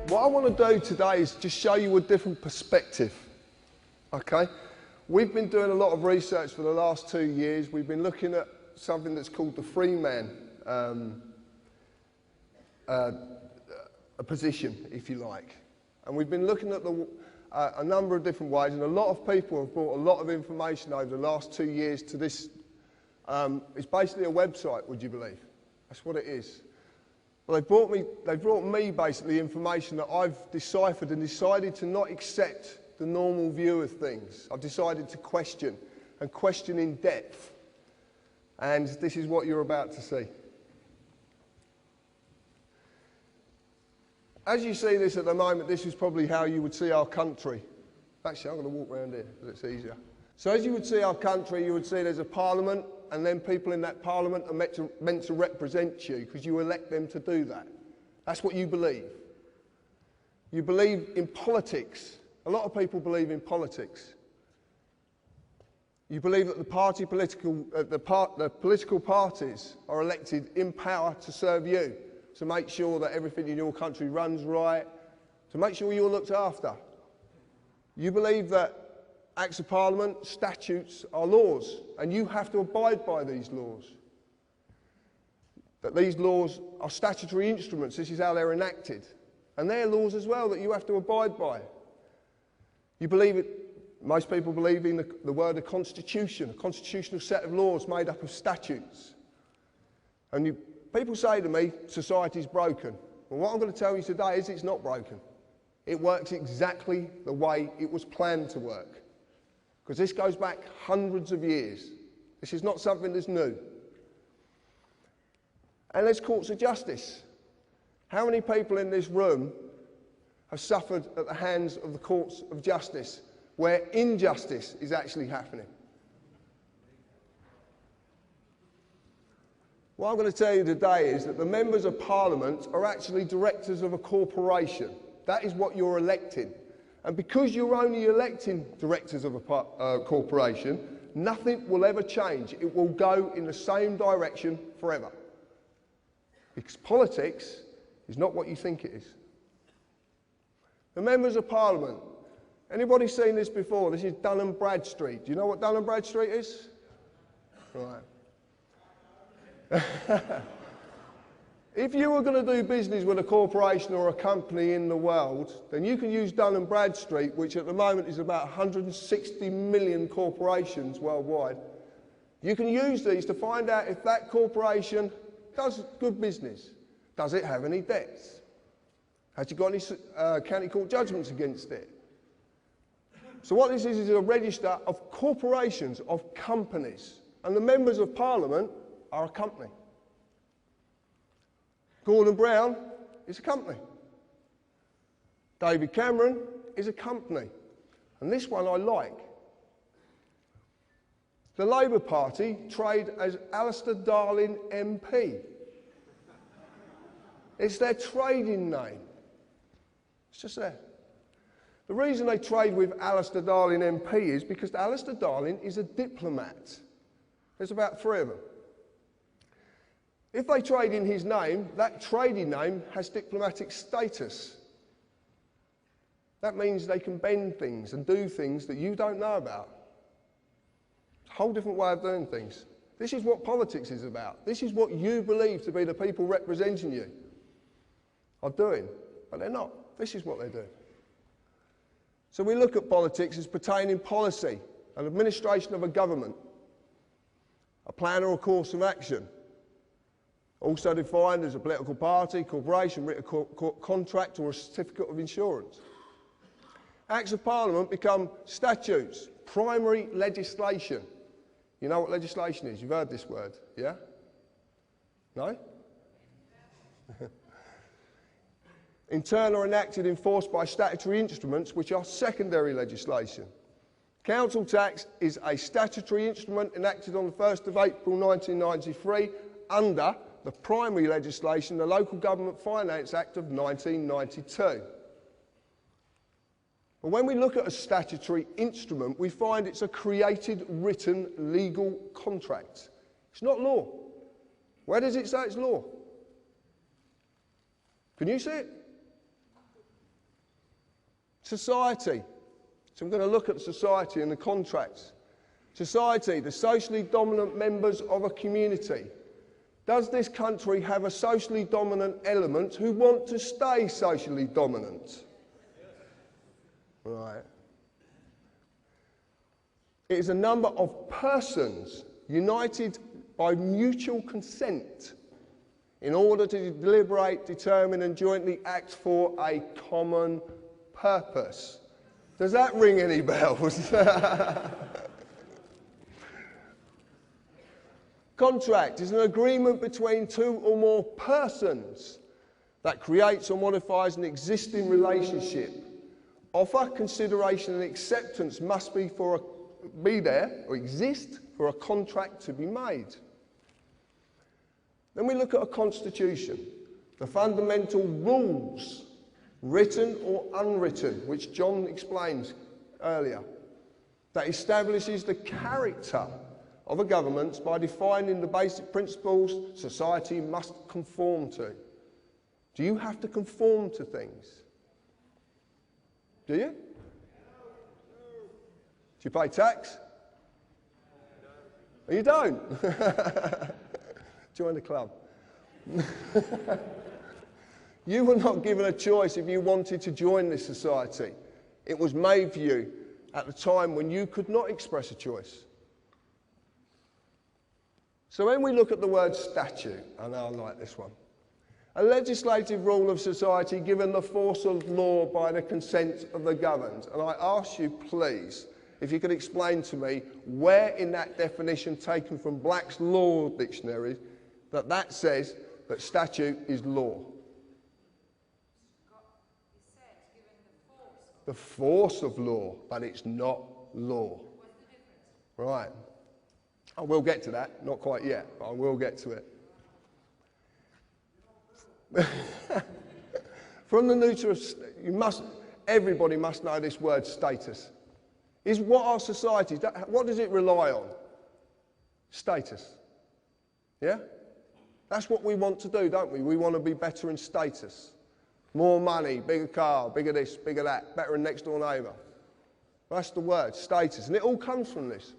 What I want to do today is just show you a different perspective, okay? We've been doing a lot of research for the last 2 years. We've been looking at something that's called the free man a position, if you like. And we've been looking at a number of different ways, and a lot of people have brought a lot of information over the last 2 years to this. It's basically a website, would you believe? That's what it is. Well, they brought me basically information that I've deciphered and decided to not accept the normal view of things. I've decided to question, and question in depth. And this is what you're about to see. As you see this at the moment, this is probably how you would see our country. Actually, I'm going to walk around here because it's easier. So as you would see our country, you would see there's a parliament, and then people in that parliament are meant to represent you because you elect them to do that. That's what you believe. You believe in politics. A lot of people believe in politics. You believe that the political parties are elected in power to serve you, to make sure that everything in your country runs right, to make sure you're looked after. You believe that Acts of Parliament, statutes are laws, and you have to abide by these laws. That these laws are statutory instruments, this is how they're enacted. And they're laws as well that you have to abide by. You believe it, most people believe in the word a constitution, a constitutional set of laws made up of statutes. And people say to me, society's broken. Well, what I'm going to tell you today is it's not broken. It works exactly the way it was planned to work. Because this goes back hundreds of years. This is not something that's new. And there's courts of justice. How many people in this room have suffered at the hands of the courts of justice where injustice is actually happening? What I'm going to tell you today is that the members of Parliament are actually directors of a corporation. That is what you're electing. And because you're only electing directors of a corporation, nothing will ever change. It will go in the same direction forever. Because politics is not what you think it is. The members of Parliament. Anybody seen this before? This is Dun & Bradstreet. Do you know what Dun & Bradstreet is? Right. If you were going to do business with a corporation or a company in the world, then you can use Dun & Bradstreet, which at the moment is about 160 million corporations worldwide. You can use these to find out if that corporation does good business. Does it have any debts? Has it got any county court judgments against it? So what this is a register of corporations, of companies. And the members of Parliament are a company. Gordon Brown is a company. David Cameron is a company. And this one I like. The Labour Party trade as Alistair Darling MP. It's their trading name. It's just there. The reason they trade with Alistair Darling MP is because Alistair Darling is a diplomat. There's about 3 of them. If they trade in his name, that trading name has diplomatic status. That means they can bend things and do things that you don't know about. It's a whole different way of doing things. This is what politics is about. This is what you believe to be the people representing you are doing, but they're not. This is what they do. So we look at politics as pertaining policy, an administration of a government, a plan or a course of action, also defined as a political party, corporation, written contract or a certificate of insurance. Acts of Parliament become statutes, primary legislation. You know what legislation is? You've heard this word, yeah? No? In turn are enacted, enforced by statutory instruments which are secondary legislation. Council tax is a statutory instrument enacted on the 1st of April 1993 under the primary legislation, the Local Government Finance Act of 1992. But when we look at a statutory instrument, we find it's a created, written, legal contract. It's not law. Where does it say it's law? Can you see it? Society. So I'm going to look at society and the contracts. Society, the socially dominant members of a community. Does this country have a socially dominant element who want to stay socially dominant? Right. It is a number of persons united by mutual consent in order to deliberate, determine and jointly act for a common purpose. Does that ring any bells? Contract is an agreement between two or more persons that creates or modifies an existing relationship. Offer, consideration and acceptance must be there or exist for a contract to be made. Then we look at a constitution, the fundamental rules, written or unwritten, which John explains earlier, that establishes the character of a government by defining the basic principles society must conform to. Do you have to conform to things? Do you? Do you pay tax? No. You don't? Join the club. You were not given a choice if you wanted to join this society. It was made for you at the time when you could not express a choice. So when we look at the word statute, I know I like this one, a legislative rule of society given the force of law by the consent of the governed. And I ask you, please, if you could explain to me where in that definition taken from Black's Law Dictionary that says that statute is law. The force of law, but it's not law. Right. I will get to that, not quite yet, but I will get to it. From the neuter, everybody must know this word status. Is what our society, what does it rely on? Status. Yeah? That's what we want to do, don't we? We want to be better in status. More money, bigger car, bigger this, bigger that, better than next door neighbour. That's the word, status. And it all comes from this.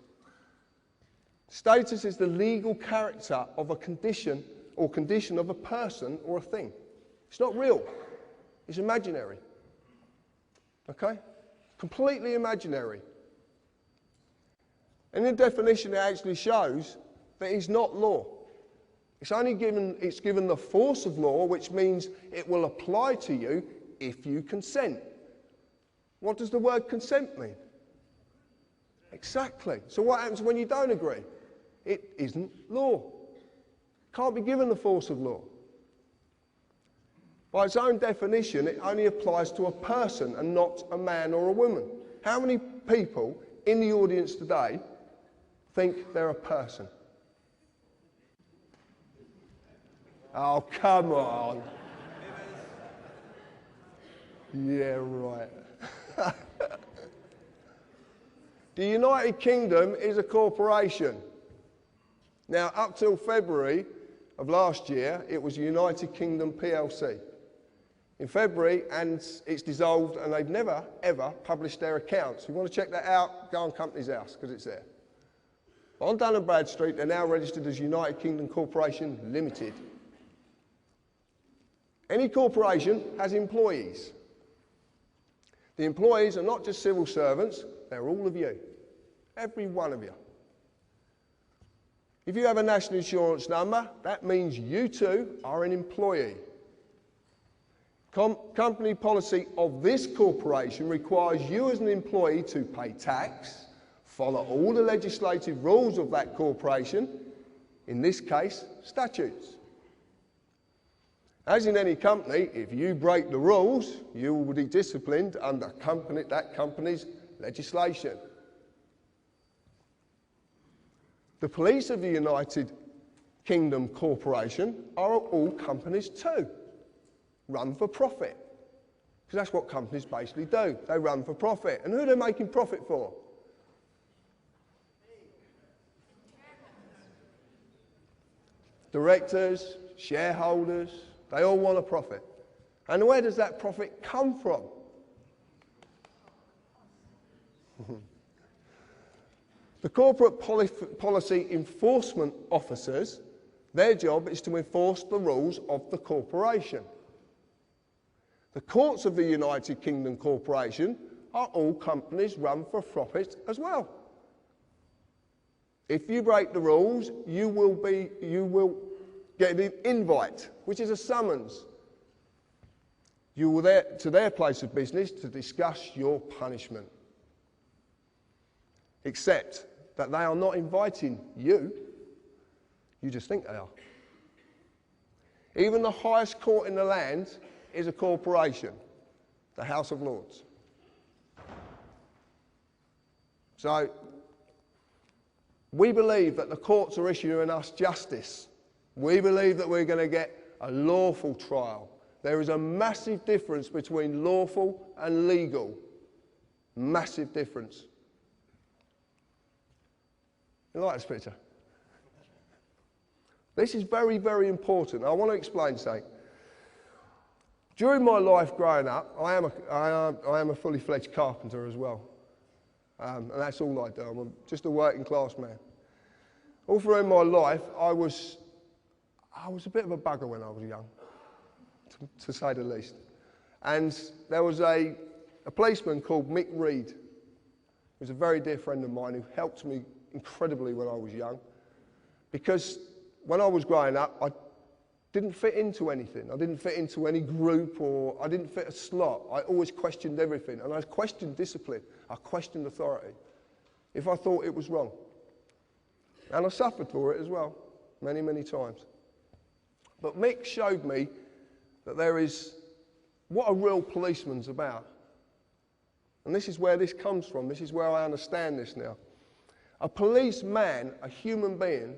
Status is the legal character of a condition or condition of a person or a thing. It's not real. It's imaginary. Okay? Completely imaginary. And in the definition it actually shows that it's not law. It's given the force of law, which means it will apply to you if you consent. What does the word consent mean? Exactly. So what happens when you don't agree? It isn't law. Can't be given the force of law. By its own definition, it only applies to a person and not a man or a woman. How many people in the audience today think they're a person? Oh, come on. Yeah, right. The United Kingdom is a corporation. Now, up till February of last year, it was United Kingdom PLC. In February, and it's dissolved, and they've never, ever published their accounts. If you want to check that out, go on Companies House, because it's there. But on Dun & Bradstreet, they're now registered as United Kingdom Corporation Limited. Any corporation has employees. The employees are not just civil servants, they're all of you. Every one of you. If you have a national insurance number, that means you too are an employee. Company policy of this corporation requires you as an employee to pay tax, follow all the legislative rules of that corporation, in this case, statutes. As in any company, if you break the rules, you will be disciplined under that company's legislation. The police of the United Kingdom Corporation are all companies too. Run for profit. Because that's what companies basically do. They run for profit. And who are they making profit for? Directors, shareholders, they all want a profit. And where does that profit come from? The corporate policy enforcement officers, their job is to enforce the rules of the corporation. The courts of the United Kingdom Corporation are all companies run for profit as well. If you break the rules, you will get an invite, which is a summons. You will there to their place of business to discuss your punishment. Except that they are not inviting you, you just think they are. Even the highest court in the land is a corporation, the House of Lords. So, we believe that the courts are issuing us justice. We believe that we're going to get a lawful trial. There is a massive difference between lawful and legal. Massive difference. You like this picture? This is very, very important. I want to explain something. During my life growing up, I am a fully fledged carpenter as well. And that's all I do. I'm just a working class man. All through my life, I was a bit of a bugger when I was young, to say the least. And there was a policeman called Mick Reed, who was a very dear friend of mine, who helped me incredibly when I was young. Because when I was growing up, I didn't fit into anything. I didn't fit into any group, or I didn't fit a slot. I always questioned everything, and I questioned discipline. I questioned authority, if I thought it was wrong. And I suffered for it as well, many, many times. But Mick showed me that there is what a real policeman's about. And this is where this comes from. This is where I understand this now. A policeman, a human being,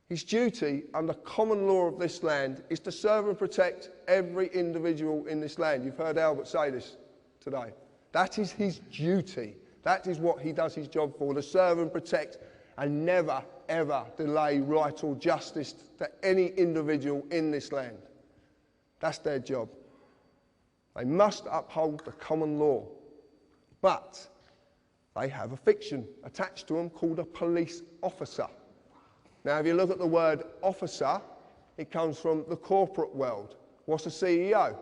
his duty under common law of this land is to serve and protect every individual in this land. You've heard Albert say this today. That is his duty. That is what he does his job for, to serve and protect and never, ever delay right or justice to any individual in this land. That's their job. They must uphold the common law. But they have a fiction attached to them called a police officer. Now, if you look at the word officer, it comes from the corporate world. What's a CEO?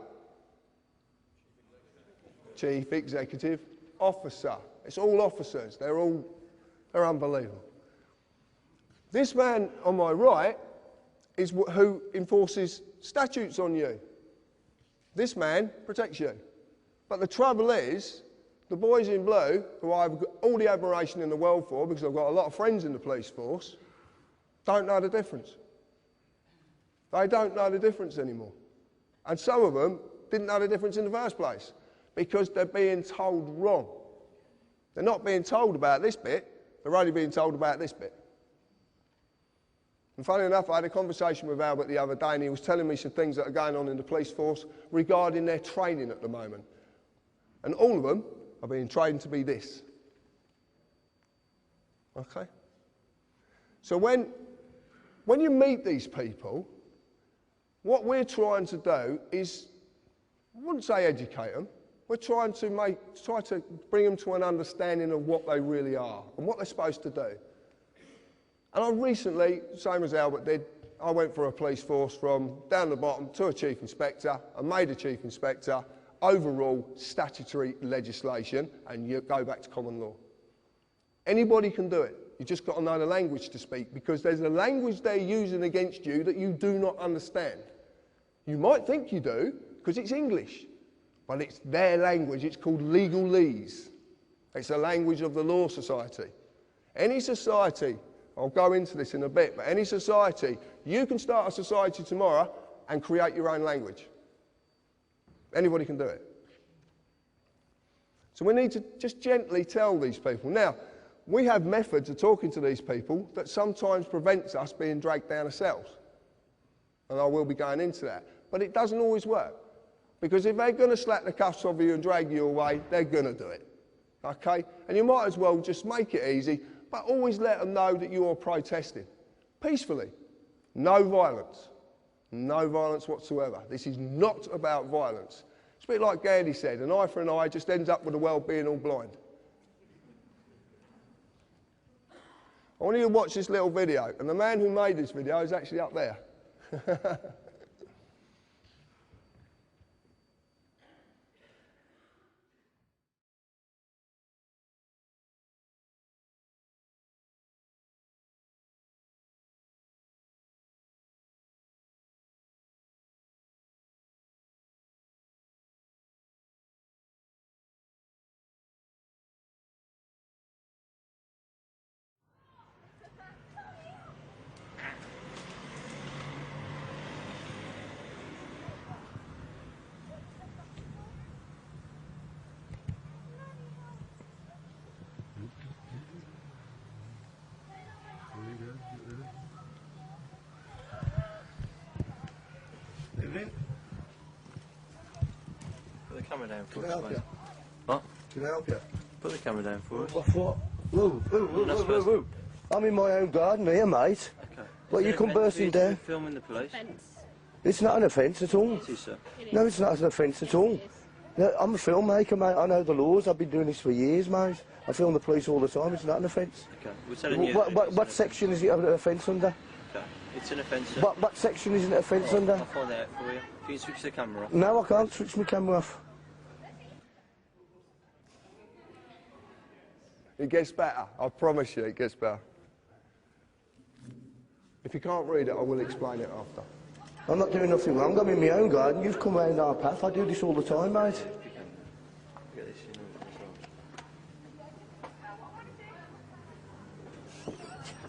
Chief Executive Officer. It's all officers. They're unbelievable. This man on my right is who enforces statutes on you. This man protects you. But the trouble is, the boys in blue, who I've got all the admiration in the world for, because I've got a lot of friends in the police force, don't know the difference. They don't know the difference anymore. And some of them didn't know the difference in the first place, because they're being told wrong. They're not being told about this bit, they're only being told about this bit. And funny enough, I had a conversation with Albert the other day, and he was telling me some things that are going on in the police force regarding their training at the moment. And all of them are being trained to be this. Okay? So when you meet these people, what we're trying to do is, I wouldn't say educate them, we're trying to bring them to an understanding of what they really are and what they're supposed to do. And I recently, same as Albert did, I went for a police force from down the bottom to a chief inspector, and made a chief inspector, overall statutory legislation, and you go back to common law. Anybody can do it. You've just got to know the language to speak, because there's a language they're using against you that you do not understand. You might think you do, because it's English, but it's their language. It's called legalese. It's a language of the law society. Any society, I'll go into this in a bit, but any society, you can start a society tomorrow and create your own language. Anybody can do it. So we need to just gently tell these people. Now, we have methods of talking to these people that sometimes prevents us being dragged down ourselves. And I will be going into that. But it doesn't always work. Because if they're going to slap the cuffs off you and drag you away, they're going to do it. Okay? And you might as well just make it easy, but always let them know that you're protesting. Peacefully. No violence. No violence whatsoever. This is not about violence. It's a bit like Gandhi said, an eye for an eye just ends up with the world being all blind. I want you to watch this little video, and the man who made this video is actually up there. Put the camera down for Can I us, help mate. you? What? Can I help you? Put the camera down for us. What for? Whoa. I'm in my own garden here, mate. Okay. What, Is you it come offence bursting for you to down? be filming the police? It's not an offence at all. It is, sir. No, it's not an offence at all. No, I'm a filmmaker, mate. I know the laws. I've been doing this for years, mate. I film the police all the time. It's not an offence. Okay. We're telling you. What section is it an offence under? Okay. It's an offence, sir. What section is it an offence under? I'll find out for you. Can you switch the camera off? No, I can't switch my camera off. It gets better. I promise you, it gets better. If you can't read it, I will explain it after. I'm not doing nothing wrong. I'm in my own garden. You've come round our path. I do this all the time, mate. Get this in as well.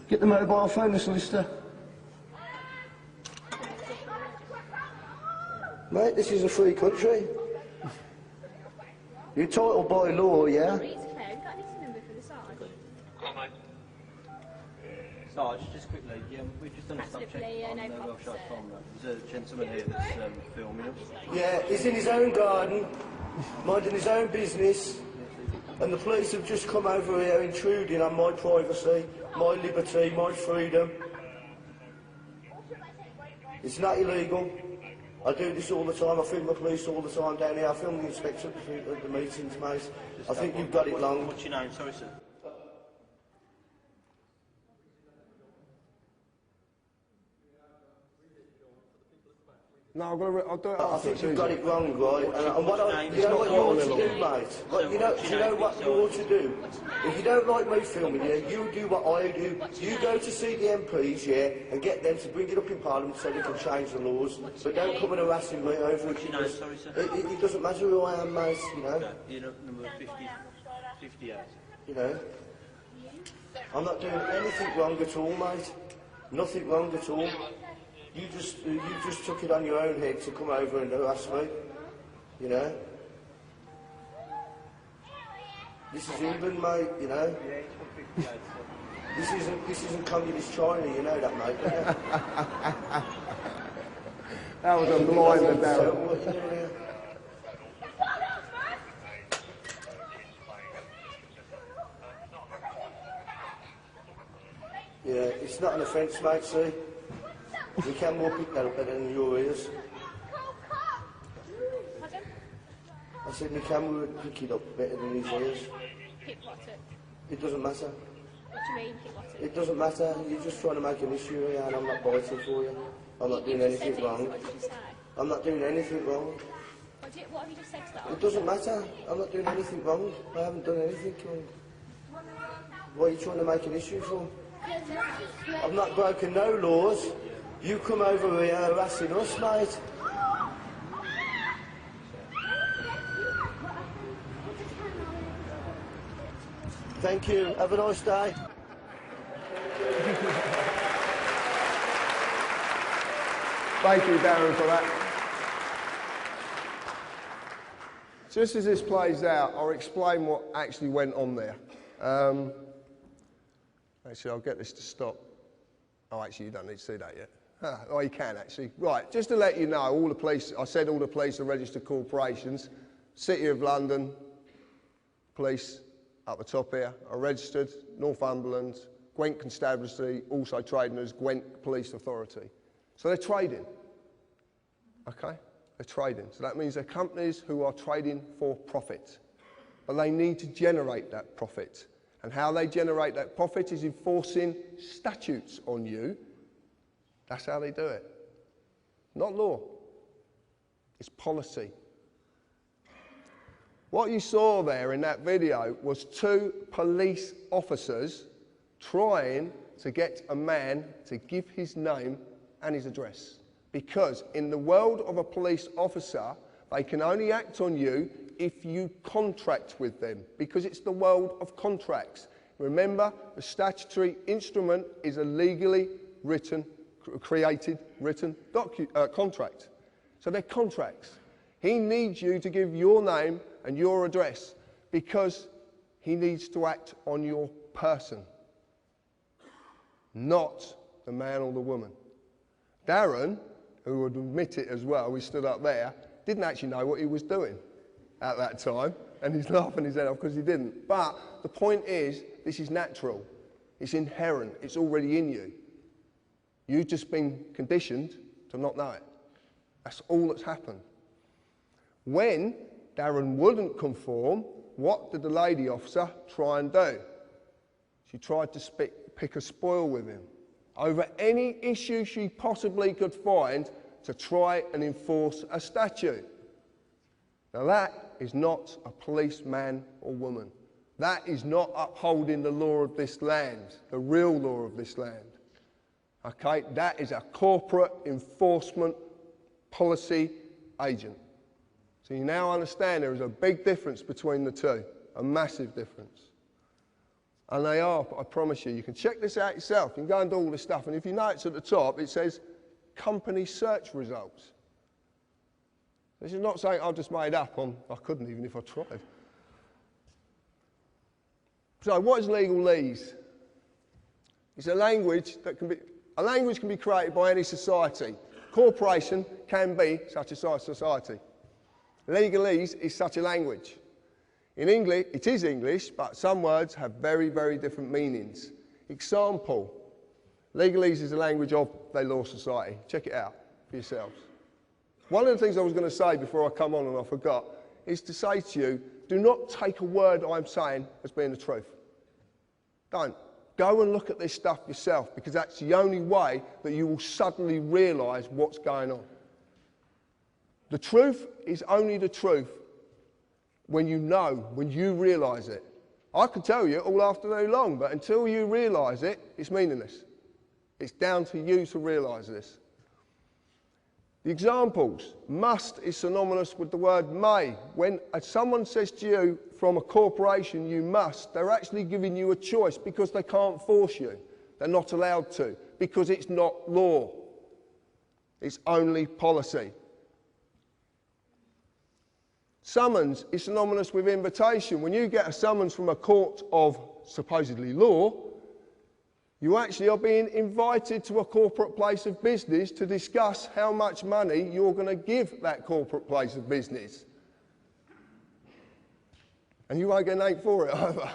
Get the mobile phone, the solicitor. Mate, this is a free country. You're entitled by law, yeah? Sarge, just quickly, we've just done a stop check on the Welsh Farm. There's a gentleman here that's filming us. Yeah, he's in his own garden, minding his own business, and the police have just come over here intruding on my privacy, my liberty, my freedom. It's not illegal. I do this all the time. I film the police all the time down here. I film the inspector at the meetings, mate. I think you've got it wrong. What's your name? Sorry, sir. No, I'll do it I after. think you've got it wrong, right? And what you know what you ought to do, mate? You know what you ought to do? If you don't like me filming you, you do what I do. You go to see the MPs, yeah, and get them to bring it up in Parliament so they can change the laws. But don't come and harassing me over it. Sorry, sir. It doesn't matter who I am, mate, you know. You're number 58. You know. I'm not doing anything wrong at all, mate. Nothing wrong at all. You just took it on your own head to come over and harass me, you know. This is England, mate, you know. This isn't communist China, you know that, mate. That was a blinder down. Yeah, it's not an offence, mate, see. We can more pick that up better than your ears. I said my camera would pick it up better than his ears. Pick what up? It doesn't matter. What do you mean, pick what up? It doesn't matter. You're just trying to make an issue here and I'm not biting for you. I'm not doing anything wrong. What did you say? I'm not doing anything wrong. What have you just said to that? It doesn't matter. I'm not doing anything wrong. I haven't done anything wrong. What are you trying to make an issue for? I've not broken no laws. You come over here harassing us, mate. Thank you. Have a nice day. Thank you, Darren, for that. Just as this plays out, I'll explain what actually went on there. Actually, I'll get this to stop. Oh, actually, you don't need to see that yet. Oh, you can, actually. Right, just to let you know, all the police, I said all the police are registered corporations. City of London Police, up the top here, are registered. Northumberland, Gwent Constabulary, also trading as Gwent Police Authority. So they're trading, okay? They're trading. So that means they're companies who are trading for profit. But they need to generate that profit. And how they generate that profit is enforcing statutes on you. That's how they do it. Not law. It's policy. What you saw there in that video was 2 police officers trying to get a man to give his name and his address. Because in the world of a police officer, they can only act on you if you contract with them, because it's the world of contracts. Remember, the statutory instrument is a legally created written contract. So they're contracts. He needs you to give your name and your address because he needs to act on your person, not the man or the woman. Darren, who would admit it as well, he stood up there, didn't actually know what he was doing at that time, and he's laughing his head off because he didn't. But the point is, this is natural. It's inherent. It's already in you. You've just been conditioned to not know it. That's all that's happened. When Darren wouldn't conform, what did the lady officer try and do? She tried to pick a spoil with him over any issue she possibly could find to try and enforce a statute. Now that is not a policeman or woman. That is not upholding the law of this land, the real law of this land. Okay, that is a corporate enforcement policy agent. So you now understand there is a big difference between the two, a massive difference. And they are, I promise you, you can check this out yourself. You can go and do all this stuff, and if you notice at the top, it says company search results. This is not something I've just made up on, I couldn't even if I tried. So what is legalese? It's a language that can be created by any society. Corporation can be such a society. Legalese is such a language. In English, it is English, but some words have very, very different meanings. Example, legalese is a language of the law society. Check it out for yourselves. One of the things I was going to say before I come on and I forgot is to say to you, do not take a word I'm saying as being the truth. Don't. Go and look at this stuff yourself, because that's the only way that you will suddenly realise what's going on. The truth is only the truth when you know, when you realise it. I could tell you all afternoon long, but until you realise it, it's meaningless. It's down to you to realise this. The examples. Must is synonymous with the word may. When someone says to you from a corporation, you must, they're actually giving you a choice because they can't force you. They're not allowed to, because it's not law. It's only policy. Summons is synonymous with invitation. When you get a summons from a court of supposedly law, you actually are being invited to a corporate place of business to discuss how much money you're going to give that corporate place of business. And you won't get an 8 for it either.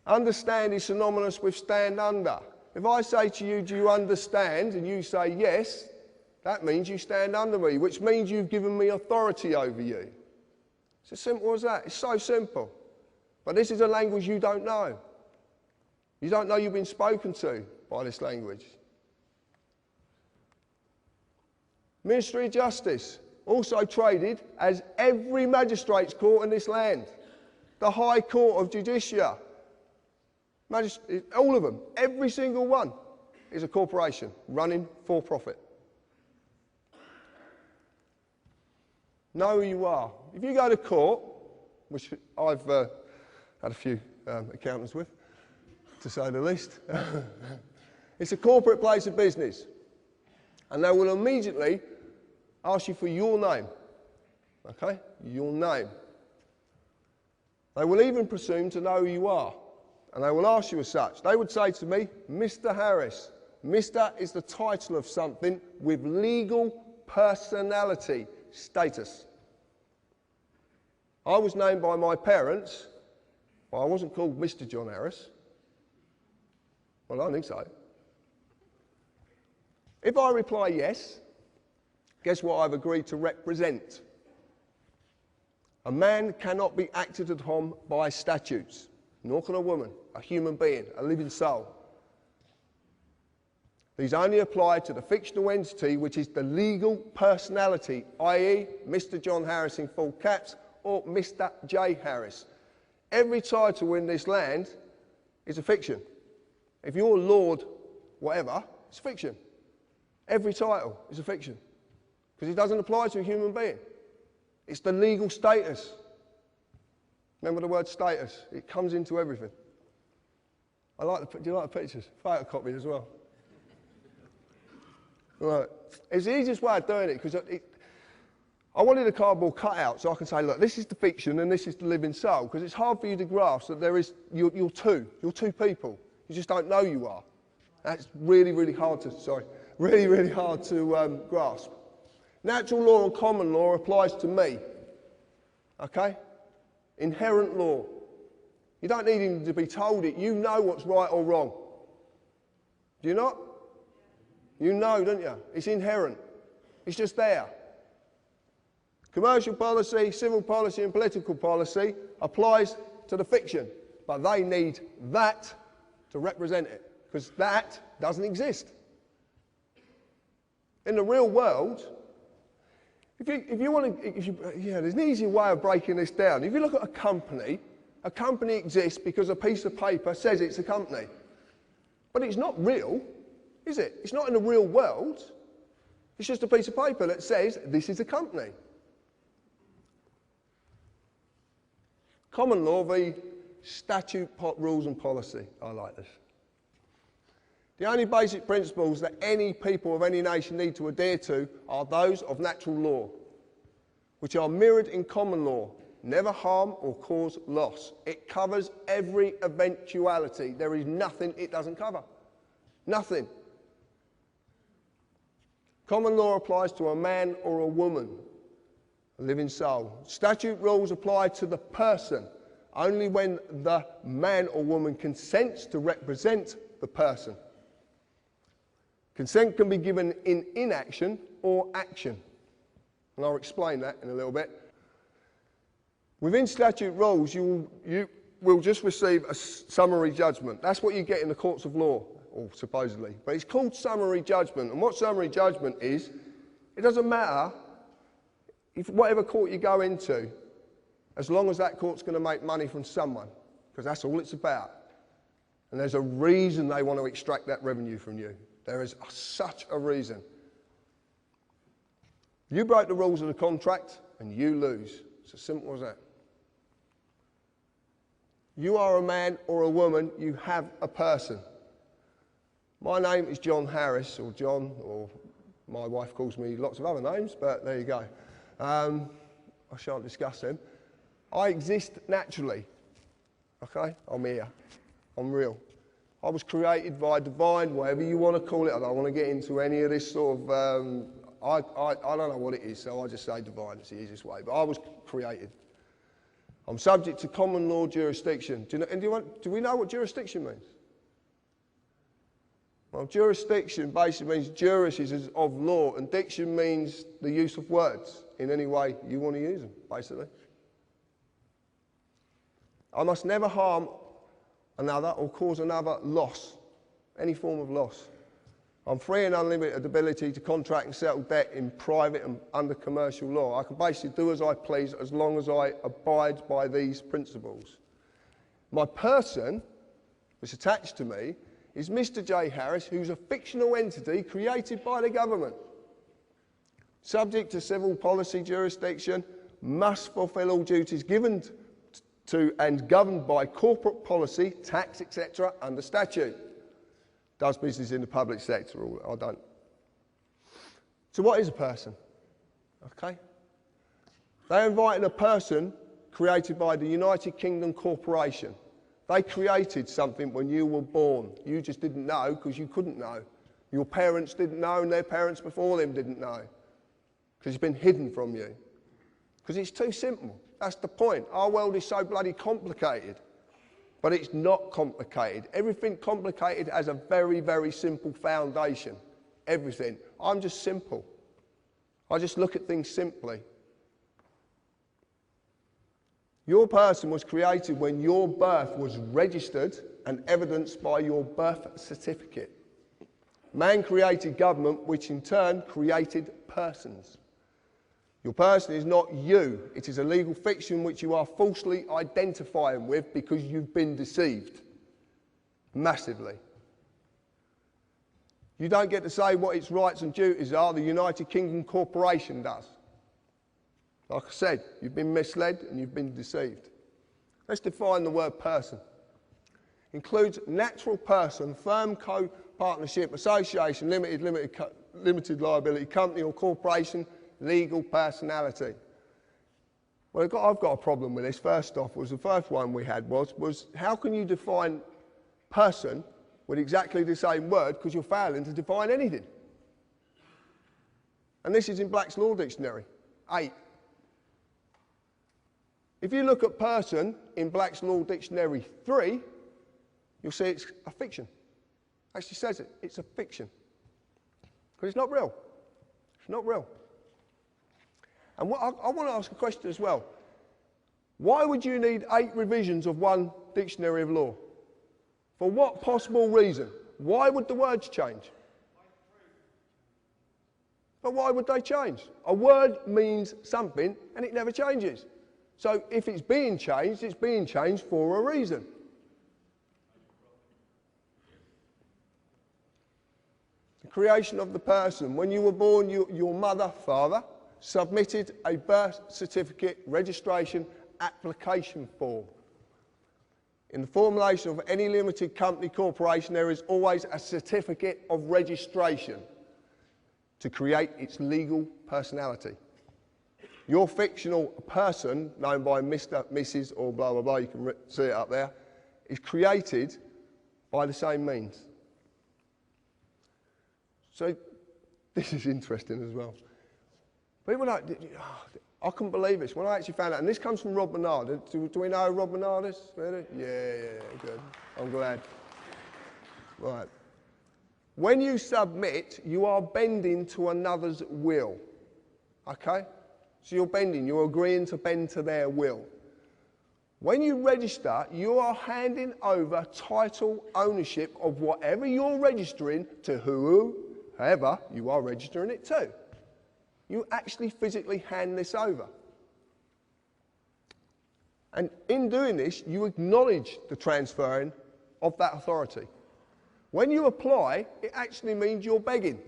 Understand is synonymous with stand under. If I say to you, do you understand? And you say yes, that means you stand under me, which means you've given me authority over you. It's as simple as that. It's so simple. But this is a language you don't know. You don't know you've been spoken to by this language. Ministry of Justice, also traded as every magistrate's court in this land. The High Court of Judicia. All of them, every single one, is a corporation running for profit. Know who you are. If you go to court, which I've had a few accountants with, to say the least, it's a corporate place of business. And they will immediately ask you for your name. Okay? Your name. They will even presume to know who you are. And they will ask you as such. They would say to me, Mr. Harris. Mr. is the title of something with legal personality status. I was named by my parents, well, I wasn't called Mr. John Harris. Well, I don't think so. If I reply yes, guess what I've agreed to represent? A man cannot be acted upon by statutes. nor can a woman, a human being, a living soul. These only apply to the fictional entity which is the legal personality, i.e. Mr. John Harris in full caps or Mr. J. Harris. Every title in this land is a fiction. If you're Lord whatever, it's fiction. Every title is a fiction because it doesn't apply to a human being. It's the legal status. Remember the word status? It comes into everything. Do you like the pictures? Photocopied as well. Right. It's the easiest way of doing it because I wanted a cardboard cutout so I can say, look, this is the fiction and this is the living soul, because it's hard for you to grasp that you're two people. You just don't know you are. That's really, really hard to, really hard to grasp. Natural law and common law applies to me, okay? Inherent law. You don't need him to be told it. You know what's right or wrong. Do you not? You know, don't you? It's inherent. It's just there. Commercial policy, civil policy and political policy applies to the fiction, but they need that to represent it, because that doesn't exist. In the real world, there's an easy way of breaking this down. If you look at a company exists because a piece of paper says it's a company. But it's not real, is it? It's not in the real world. It's just a piece of paper that says this is a company. Common law v. statute, rules and policy. I like this. The only basic principles that any people of any nation need to adhere to are those of natural law, which are mirrored in common law. Never harm or cause loss. It covers every eventuality. There is nothing it doesn't cover. Nothing. Common law applies to a man or a woman, a living soul. Statute rules apply to the person only when the man or woman consents to represent the person. Consent can be given in inaction or action. And I'll explain that in a little bit. Within statute rules, you will just receive a summary judgment. That's what you get in the courts of law, or supposedly. But it's called summary judgment. And what summary judgment is, it doesn't matter if whatever court you go into, as long as that court's going to make money from someone, because that's all it's about. And there's a reason they want to extract that revenue from you. There is such a reason. You break the rules of the contract and you lose. It's as simple as that. You are a man or a woman, you have a person. My name is John Harris, or John, or my wife calls me lots of other names, but there you go. I shan't discuss them. I exist naturally, okay? I'm here, I'm real. I was created by divine, whatever you want to call it. I don't want to get into any of this sort of, I don't know what it is, so I just say divine, it's the easiest way. But I was created. I'm subject to common law jurisdiction. Do we know what jurisdiction means? Well, jurisdiction basically means juris is of law, and diction means the use of words in any way you want to use them, basically. I must never harm another or cause another loss, any form of loss. I'm free and unlimited ability to contract and settle debt in private and under commercial law. I can basically do as I please as long as I abide by these principles. My person, that's attached to me, is Mr. J. Harris, who's a fictional entity created by the government. Subject to civil policy jurisdiction, must fulfil all duties given to and governed by corporate policy, tax, etc., under statute. Does business in the public sector, or I don't. So what is a person? Okay. They're inviting a person created by the United Kingdom Corporation. They created something when you were born. You just didn't know because you couldn't know. Your parents didn't know and their parents before them didn't know because it's been hidden from you. Because it's too simple. That's the point. Our world is so bloody complicated. But it's not complicated. Everything complicated has a very, very simple foundation. Everything. I'm just simple. I just look at things simply. Your person was created when your birth was registered and evidenced by your birth certificate. Man created government, which in turn created persons. Your person is not you. It is a legal fiction which you are falsely identifying with because you've been deceived. Massively. You don't get to say what its rights and duties are. The United Kingdom Corporation does. Like I said, you've been misled and you've been deceived. Let's define the word person. Includes natural person, firm, co-partnership, association, limited liability, company or corporation, legal personality. Well, I've got a problem with this. First off, the first one we had was how can you define person with exactly the same word because you're failing to define anything? And this is in Black's Law Dictionary, 8. If you look at person in Black's Law Dictionary 3, you'll see it's a fiction. Actually says it, it's a fiction. Because it's not real. It's not real. And I want to ask a question as well. Why would you need 8 revisions of one dictionary of law? For what possible reason? Why would the words change? But why would they change? A word means something and it never changes. So if it's being changed for a reason. The creation of the person. When you were born, your mother, father, submitted a birth certificate registration application form. In the formulation of any limited company corporation, there is always a certificate of registration to create its legal personality. Your fictional person, known by Mr., Mrs. or blah, blah, blah, you can see it up there, is created by the same means. So this is interesting as well. People like, I couldn't believe this. When I actually found out, and this comes from Rob Bernard. Do we know who Rob Bernard is? Really? Yeah, good. I'm glad. Right. When you submit, you are bending to another's will. Okay? So you're bending, you're agreeing to bend to their will. When you register, you are handing over title ownership of whatever you're registering to whoever you are registering it to. You actually physically hand this over. And in doing this, you acknowledge the transferring of that authority. When you apply, it actually means you're begging.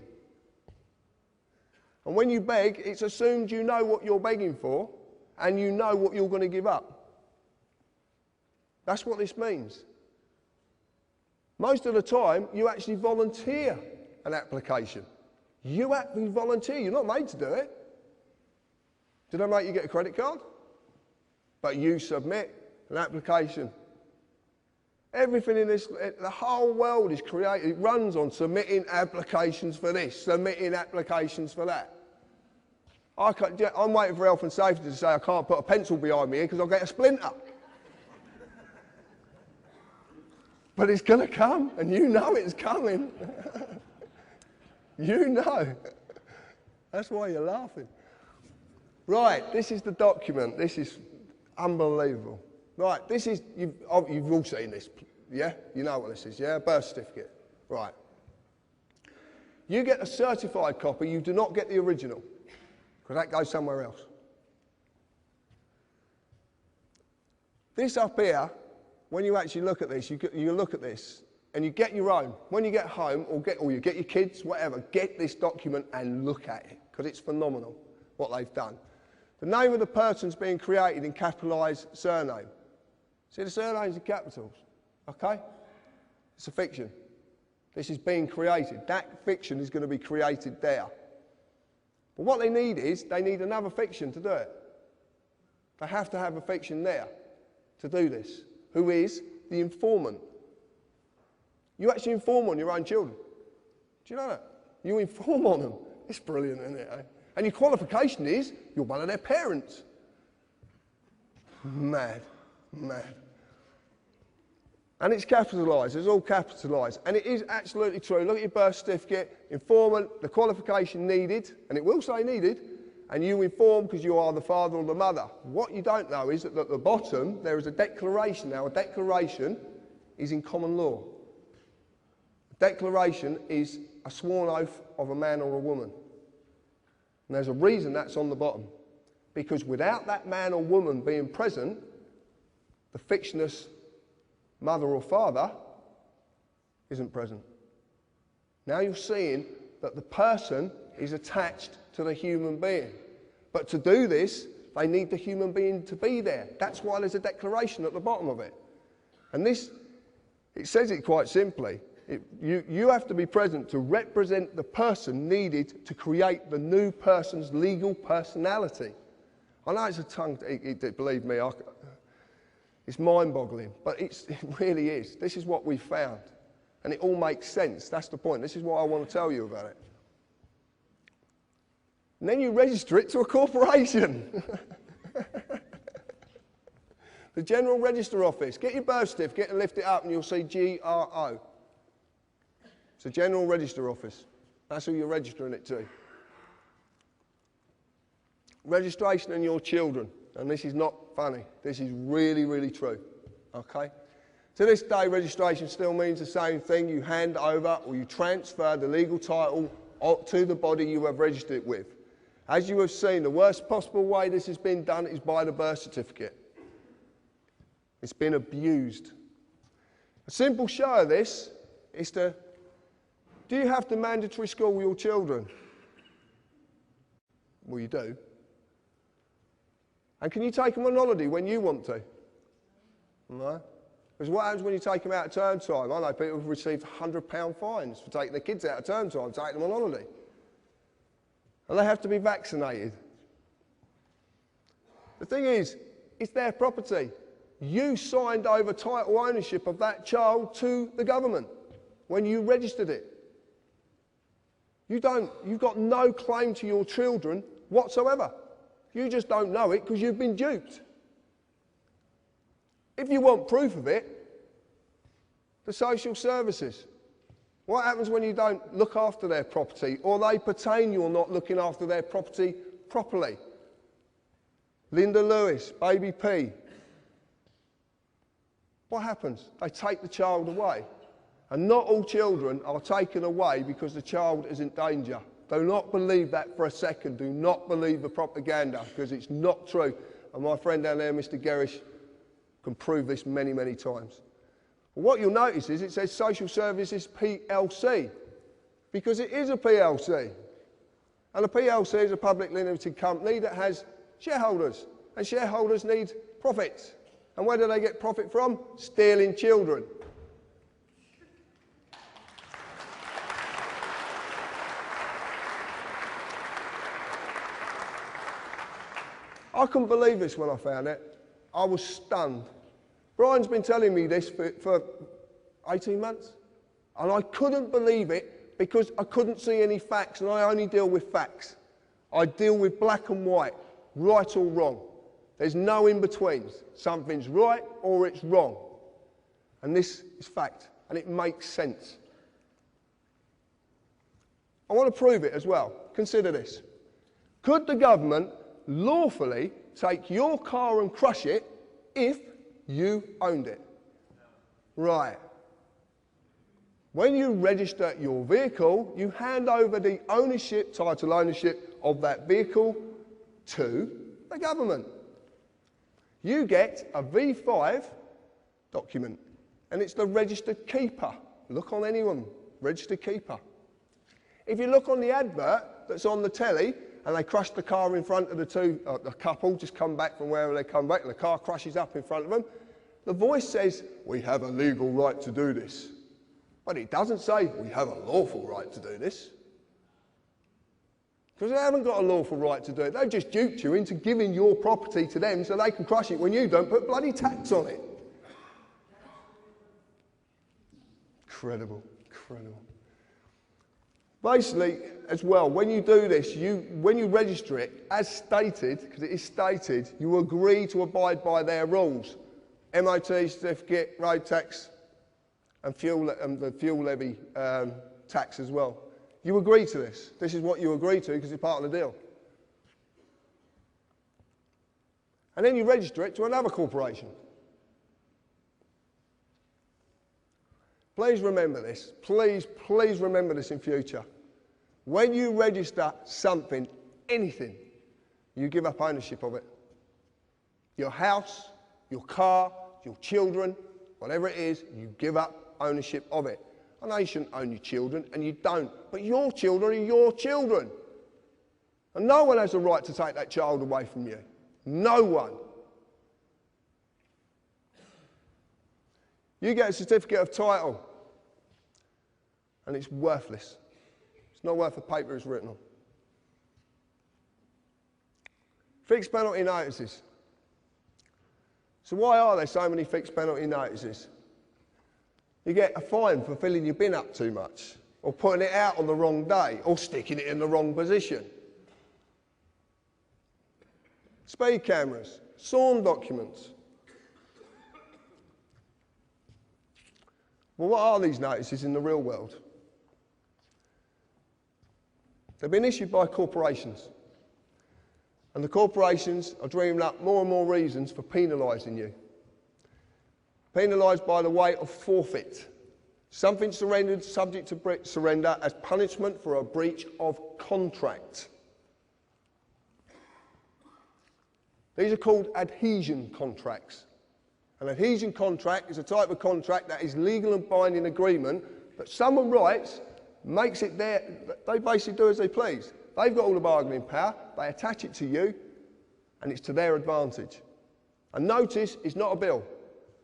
And when you beg, it's assumed you know what you're begging for and you know what you're going to give up. That's what this means. Most of the time, you actually volunteer an application. You actually volunteer. You're not made to do it. Did I make you get a credit card? But you submit an application. Everything in this, the whole world is created, it runs on submitting applications for this, submitting applications for that. I'm waiting for health and safety to say I can't put a pencil behind me because I'll get a splinter. But it's going to come, and you know it's coming. You know. That's why you're laughing. Right, this is the document. This is unbelievable. Right, this is, you've all seen this, yeah? You know what this is, yeah? Birth certificate. Right. You get a certified copy, you do not get the original, because that goes somewhere else. This up here, when you actually look at this, you look at this, and you get your own. When you get home, or you get your kids, whatever, get this document and look at it, because it's phenomenal what they've done. The name of the person's being created in capitalised surname. See the surnames in capitals, okay? It's a fiction. This is being created. That fiction is going to be created there. But what they need is, they need another fiction to do it. They have to have a fiction there to do this, who is the informant. You actually inform on your own children. Do you know that? You inform on them. It's brilliant, isn't it? Eh? And your qualification is, you're one of their parents. Mad, mad. And it's capitalised, it's all capitalised. And it is absolutely true. Look at your birth certificate, informant, the qualification needed, and it will say needed, and you inform because you are the father or the mother. What you don't know is that at the bottom there is a declaration. Now, a declaration is in common law. A declaration is a sworn oath of a man or a woman. And there's a reason that's on the bottom. Because without that man or woman being present, the fictitious mother or father isn't present. Now you're seeing that the person is attached to the human being. But to do this, they need the human being to be there. That's why there's a declaration at the bottom of it. And this, it says it quite simply. You have to be present to represent the person needed to create the new person's legal personality. I know it's a tongue, believe me, it's mind-boggling, but it really is. This is what we found. And it all makes sense. That's the point. This is what I want to tell you about it. And then you register it to a corporation. The General Register Office. Get your birth certificate and lift it up and you'll see GRO. It's a General Register Office. That's who you're registering it to. Registration and your children. And this is not funny. This is really, really true. Okay? To this day, registration still means the same thing. You hand over or you transfer the legal title to the body you have registered it with. As you have seen, the worst possible way this has been done is by the birth certificate. It's been abused. A simple show of this is do you have to mandatory school your children? Well, you do. And can you take them on holiday when you want to? No. Because what happens when you take them out at term time? I know people have received £100 fines for taking their kids out at term time, taking them on holiday. And they have to be vaccinated. The thing is, it's their property. You signed over title ownership of that child to the government when you registered it. You've got no claim to your children whatsoever. You just don't know it because you've been duped. If you want proof of it, the social services. What happens when you don't look after their property or they pertain you're not looking after their property properly? Linda Lewis, Baby P. What happens? They take the child away. And not all children are taken away because the child is in danger. Do not believe that for a second. Do not believe the propaganda because it's not true. And my friend down there, Mr. Gerrish, can prove this many, many times. What you'll notice is it says Social Services PLC because it is a PLC. And a PLC is a publicly limited company that has shareholders. And shareholders need profits. And where do they get profit from? Stealing children. I couldn't believe this when I found it. I was stunned. Brian's been telling me this for 18 months. And I couldn't believe it because I couldn't see any facts, and I only deal with facts. I deal with black and white, right or wrong. There's no in-betweens. Something's right or it's wrong. And this is fact, and it makes sense. I want to prove it as well. Consider this. Could the government lawfully take your car and crush it if you owned it? Right. When you register your vehicle, you hand over the ownership, title ownership of that vehicle to the government. You get a V5 document, and it's the registered keeper. Look on anyone, registered keeper. If you look on the advert that's on the telly, and they crush the car in front of the couple, just come back from wherever they come back, and the car crashes up in front of them, the voice says, we have a legal right to do this. But it doesn't say, we have a lawful right to do this. Because they haven't got a lawful right to do it. They've just duped you into giving your property to them so they can crush it when you don't put bloody tax on it. Incredible, incredible. Basically, as well, when you do this, when you register it, as stated, because it is stated, you agree to abide by their rules. MOT certificate, road tax, and the fuel levy tax as well. You agree to this. This is what you agree to because it's part of the deal. And then you register it to another corporation. Please remember this. Please, please remember this in future. When you register something, anything, you give up ownership of it. Your house, your car, your children, whatever it is, you give up ownership of it. I know you shouldn't own your children, and you don't, but your children are your children. And no one has the right to take that child away from you. No one. You get a certificate of title, and it's worthless. It's not worth the paper it's written on. Fixed penalty notices. So why are there so many fixed penalty notices? You get a fine for filling your bin up too much, or putting it out on the wrong day, or sticking it in the wrong position. Speed cameras, sworn documents. Well, what are these notices in the real world? They've been issued by corporations. And the corporations are dreaming up more and more reasons for penalising you. Penalised by the way of forfeit. Something surrendered subject to surrender as punishment for a breach of contract. These are called adhesion contracts. An adhesion contract is a type of contract that is legal and binding agreement, but someone writes, makes it their, they basically do as they please. They've got all the bargaining power, they attach it to you, and it's to their advantage. A notice is not a bill.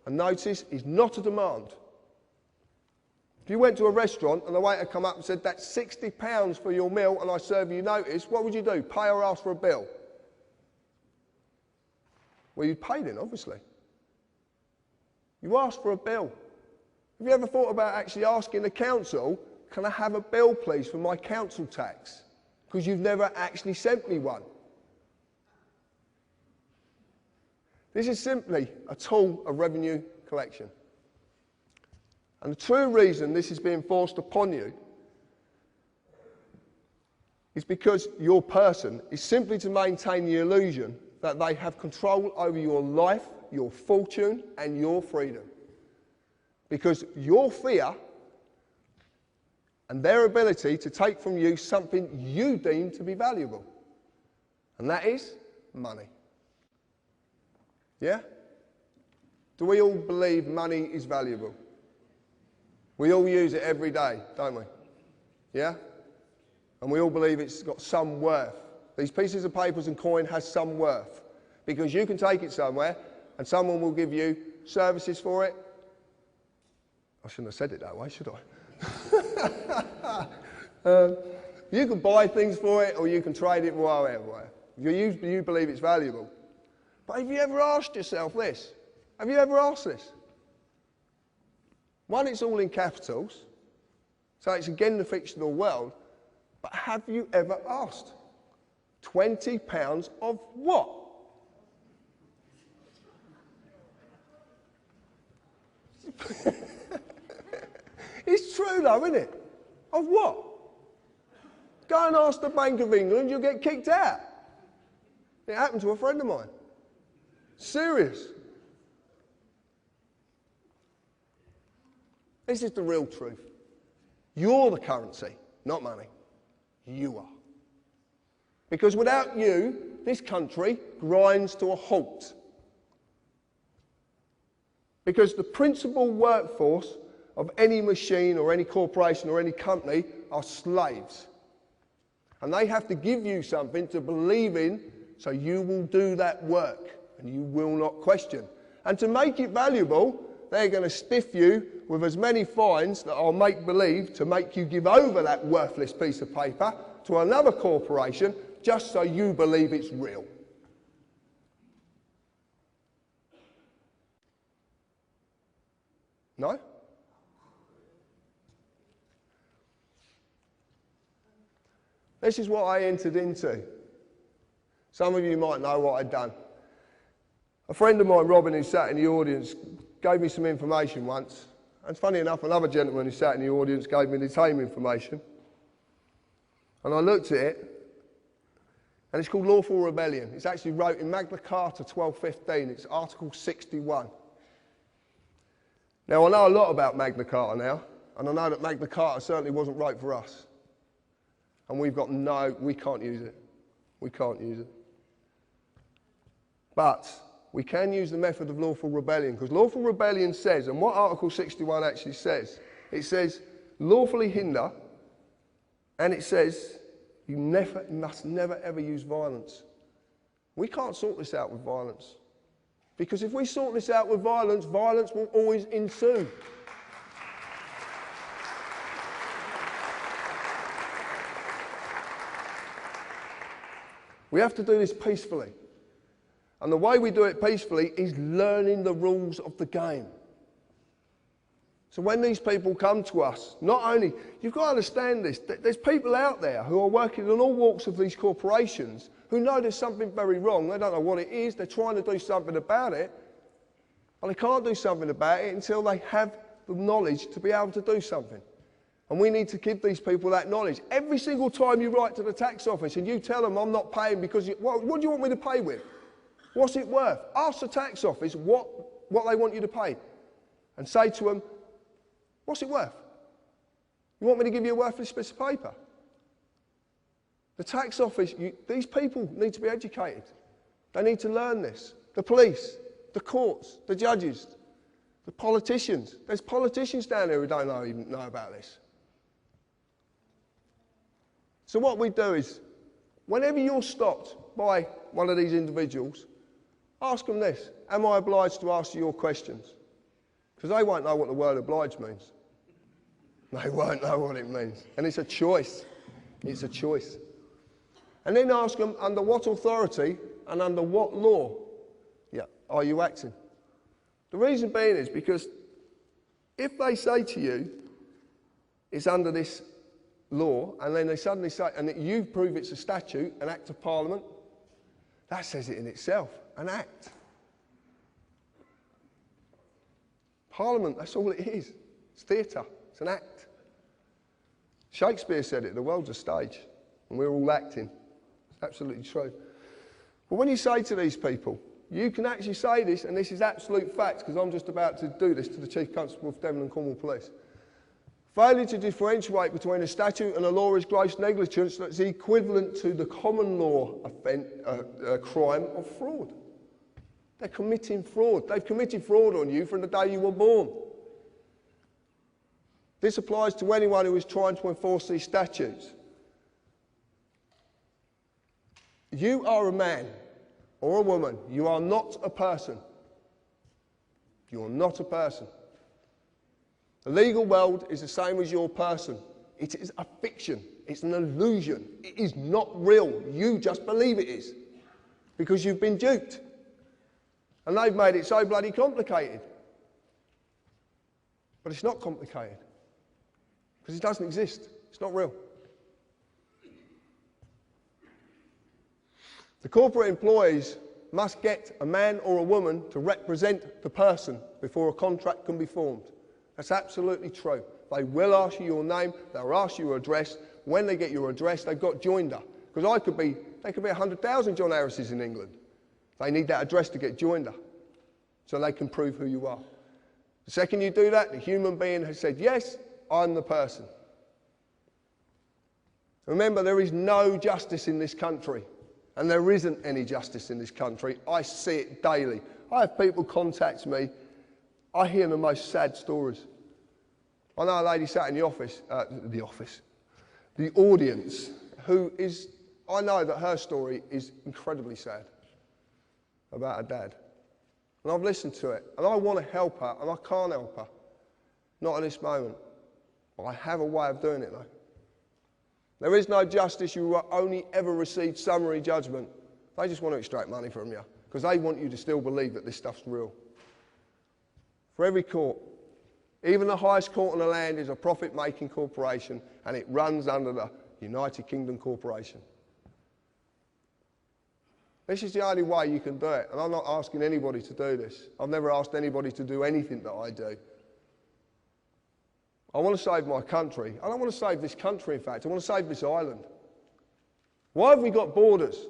A notice is not a demand. If you went to a restaurant and the waiter come up and said, that's £60 for your meal and I serve you notice, what would you do? Pay or ask for a bill? Well, you'd pay then, obviously. You ask for a bill. Have you ever thought about actually asking the council, can I have a bill please for my council tax? Because you've never actually sent me one. This is simply a tool of revenue collection. And the true reason this is being forced upon you is because your person is simply to maintain the illusion that they have control over your life, your fortune, and your freedom. Because your fear and their ability to take from you something you deem to be valuable. And that is money. Yeah? Do we all believe money is valuable? We all use it every day, don't we? Yeah? And we all believe it's got some worth. These pieces of papers and coin has some worth. Because you can take it somewhere and someone will give you services for it. I shouldn't have said it that way, should I? You can buy things for it or you can trade it whatever. You believe it's valuable. But have you ever asked yourself this? Have you ever asked this? One, it's all in capitals, so it's again the fictional world, but have you ever asked? £20 of what? It's true though, isn't it? Of what? Go and ask the Bank of England, you'll get kicked out. It happened to a friend of mine. Serious. This is the real truth. You're the currency, not money. You are. Because without you, this country grinds to a halt. Because the principal workforce of any machine or any corporation or any company are slaves. And they have to give you something to believe in so you will do that work and you will not question. And to make it valuable, they're going to stiff you with as many fines that are make-believe to make you give over that worthless piece of paper to another corporation just so you believe it's real. No? This is what I entered into. Some of you might know what I'd done. A friend of mine, Robin, who sat in the audience, gave me some information once. And funny enough, another gentleman who sat in the audience gave me the same information. And I looked at it, And it's called Lawful Rebellion. It's actually wrote in Magna Carta 1215. It's Article 61. Now, I know a lot about Magna Carta now, and I know that Magna Carta certainly wasn't wrote for us. And we can't use it. We can't use it. But we can use the method of lawful rebellion, because lawful rebellion says, and what Article 61 actually says, it says lawfully hinder, and it says you must never ever use violence. We can't sort this out with violence, because if we sort this out with violence, violence will always ensue. We have to do this peacefully. And the way we do it peacefully is learning the rules of the game. So when these people come to us, not only, you've got to understand this, there's people out there who are working in all walks of these corporations who know there's something very wrong. They don't know what it is, they're trying to do something about it, and they can't do something about it until they have the knowledge to be able to do something. And we need to give these people that knowledge. Every single time you write to the tax office and you tell them I'm not paying because, what do you want me to pay with? What's it worth? Ask the tax office what they want you to pay. And say to them, what's it worth? You want me to give you a worthless piece of paper? The tax office, these people need to be educated. They need to learn this. The police, the courts, the judges, the politicians. There's politicians down there who don't even know about this. So what we do is, whenever you're stopped by one of these individuals, ask them this: am I obliged to ask you your questions? Because they won't know what the word obliged means. They won't know what it means. And it's a choice. It's a choice. And then ask them, under what authority and under what law are you acting? The reason being is because if they say to you, it's under this law, and then they suddenly say, and you prove it's a statute, an act of parliament, that says it in itself, an act. Parliament, that's all it is. It's theatre, it's an act. Shakespeare said it, the world's a stage, and we're all acting. It's absolutely true. But when you say to these people, you can actually say this, and this is absolute fact, because I'm just about to do this to the Chief Constable of Devon and Cornwall Police. Failure to differentiate between a statute and a law is gross negligence that's equivalent to the common law crime of fraud. They're committing fraud. They've committed fraud on you from the day you were born. This applies to anyone who is trying to enforce these statutes. You are a man or a woman. You are not a person. You are not a person. The legal world is the same as your person. It is a fiction. It's an illusion. It is not real. You just believe it is because you've been duped. And they've made it so bloody complicated. But it's not complicated because it doesn't exist. It's not real. The corporate employees must get a man or a woman to represent the person before a contract can be formed. That's absolutely true. They will ask you your name, they'll ask you your address. When they get your address, they've got joinder. Because there could be 100,000 John Harrises in England. They need that address to get joinder, so they can prove who you are. The second you do that, the human being has said, yes, I'm the person. Remember, there is no justice in this country. And there isn't any justice in this country. I see it daily. I have people contact me. I hear the most sad stories. I know a lady sat in the audience, who is, I know that her story is incredibly sad about her dad. And I've listened to it, and I want to help her, and I can't help her. Not at this moment. But I have a way of doing it, though. There is no justice. You will only ever receive summary judgment. They just want to extract money from you because they want you to still believe that this stuff's real. For every court, even the highest court in the land is a profit-making corporation, and it runs under the United Kingdom Corporation. This is the only way you can do it, and I'm not asking anybody to do this. I've never asked anybody to do anything that I do. I want to save my country. I don't want to save this country, in fact. I want to save this island. Why have we got borders?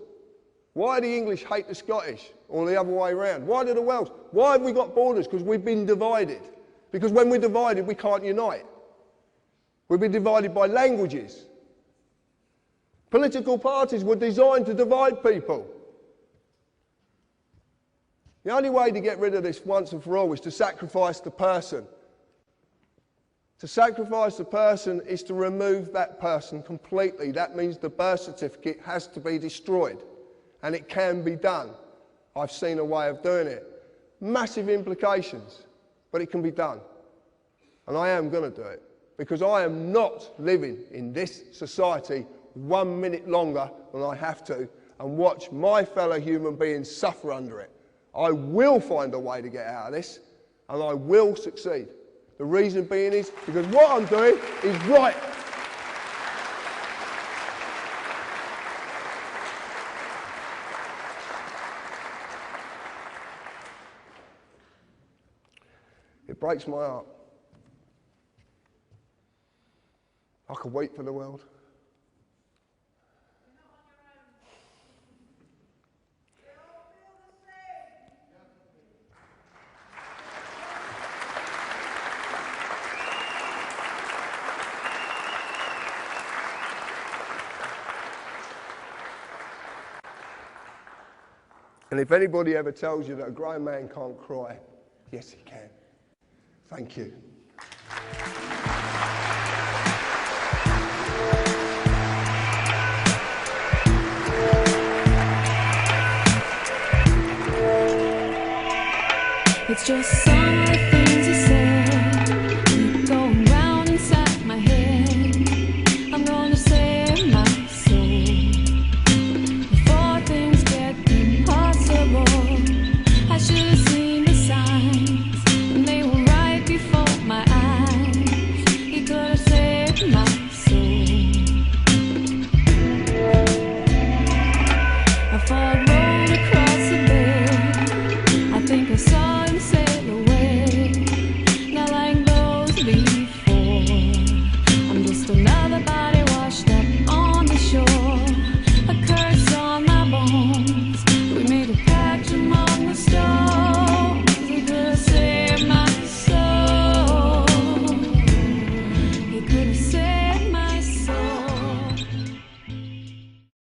Why do the English hate the Scottish, or the other way around? Why do the Welsh? Why have we got borders? Because we've been divided. Because when we're divided, we can't unite. We've been divided by languages. Political parties were designed to divide people. The only way to get rid of this once and for all is to sacrifice the person. To sacrifice the person is to remove that person completely. That means the birth certificate has to be destroyed. And it can be done. I've seen a way of doing it. Massive implications, but it can be done. And I am going to do it, because I am not living in this society 1 minute longer than I have to and watch my fellow human beings suffer under it. I will find a way to get out of this, and I will succeed. The reason being is because what I'm doing is right. It breaks my heart. I could wait for the world. And if anybody ever tells you that a grown man can't cry, yes, he can. Thank you. It's just some of the things you said keep going round inside my head. I'm gonna save my soul before things get impossible. I should